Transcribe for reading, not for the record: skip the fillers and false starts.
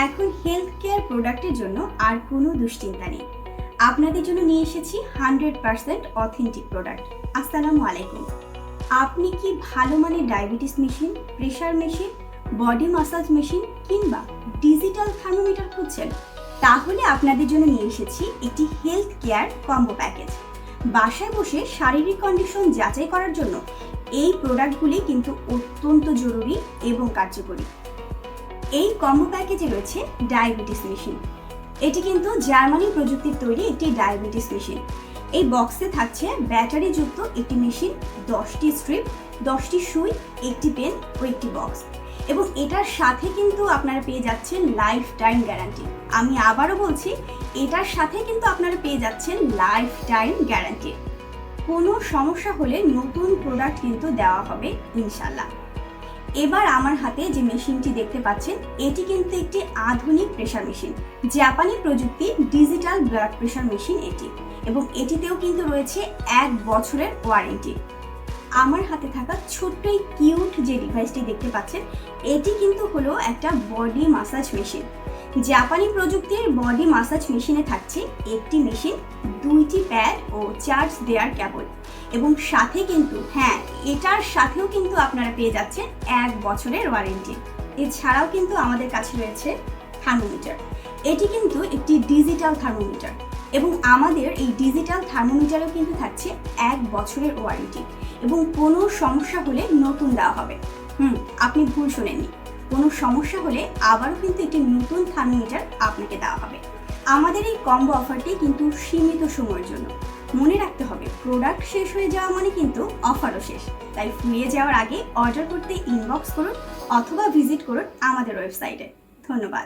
এখন health care প্রোডাক্টের জন্য আর কোনো দুশ্চিন্তা নেই। আপনাদের জন্য নিয়ে এসেছি 100% অথেন্টিক প্রোডাক্ট। আসসালামু আলাইকুম। আপনি কি ভালো মানের diabetes machine, pressure machine, body massage machine কিংবা ডিজিটাল থার্মোমিটার খুঁজছেন? তাহলে আপনাদের জন্য নিয়ে এসেছি একটি হেলথ কেয়ার কম্বো প্যাকেজ। বাসায় বসে শারীরিক কন্ডিশন যাচাই করার জন্য এই প্রোডাক্টগুলি কিন্তু অত্যন্ত জরুরি এবং কার্যকরী। এই কম্বো প্যাকেজে রয়েছে ডায়াবেটিস মেশিন। এটি কিন্তু জার্মানি প্রযুক্তির তৈরি একটি ডায়াবেটিস মেশিন। এই বক্সে থাকছে ব্যাটারিযুক্ত একটি মেশিন, 10টি স্ট্রিপ, 10টি সুই, একটি পেন ও একটি বক্স। এবং এটার সাথে কিন্তু আপনারা পেয়ে যাচ্ছেন লাইফ টাইম গ্যারান্টি। আমি আবারও বলছি, এটার সাথে কিন্তু আপনারা পেয়ে যাচ্ছেন লাইফ টাইম গ্যারান্টি। কোনো সমস্যা হলে নতুন প্রোডাক্ট কিন্তু দেওয়া হবে ইনশাল্লাহ। এবার আমার হাতে যে মেশিনটি দেখতে পাচ্ছেন, এটি কিন্তু একটি আধুনিক প্রেশার মেশিন, জাপানি প্রযুক্তি ডিজিটাল ব্লাড প্রেশার মেশিন এটি, এবং এটিতেও কিন্তু রয়েছে 1 বছরের ওয়ারেন্টি। আমার হাতে থাকা ছোট্ট এই কিউট যে ডিভাইসটি দেখতে পাচ্ছেন, এটি কিন্তু হলো একটা বডি মাসাজ মেশিন। জাপানি প্রযুক্তির বডি মাসাজ মেশিনে থাকছে একটি মেশিন, 2টি প্যাড ও চার্জ দেওয়ার কেবল, এবং সাথে কিন্তু এটার সাথেও কিন্তু আপনারা পেয়ে যাচ্ছেন 1 বছরের ওয়ারেন্টি। এছাড়াও কিন্তু আমাদের কাছে রয়েছে থার্মোমিটার। এটি কিন্তু একটি ডিজিটাল থার্মোমিটার, এবং আমাদের এই ডিজিটাল থার্মোমিটারেও কিন্তু থাকছে 1 বছরের ওয়ারেন্টি, এবং কোনো সমস্যা হলে নতুন দেওয়া হবে। আপনি ভুল শোনেননি, কোনো সমস্যা হলে আবারও কিন্তু একটি নতুন থার্মোমিটার আপনাকে দেওয়া হবে। আমাদের এই কম্বো অফারটি কিন্তু সীমিত সময়ের জন্য। মনে রাখতে হবে, প্রোডাক্ট শেষ হয়ে যাওয়া মানে কিন্তু অফারও শেষ। তাই ফুরিয়ে যাওয়ার আগে অর্ডার করতে ইনবক্স করুন অথবা ভিজিট করুন আমাদের ওয়েবসাইটে। ধন্যবাদ।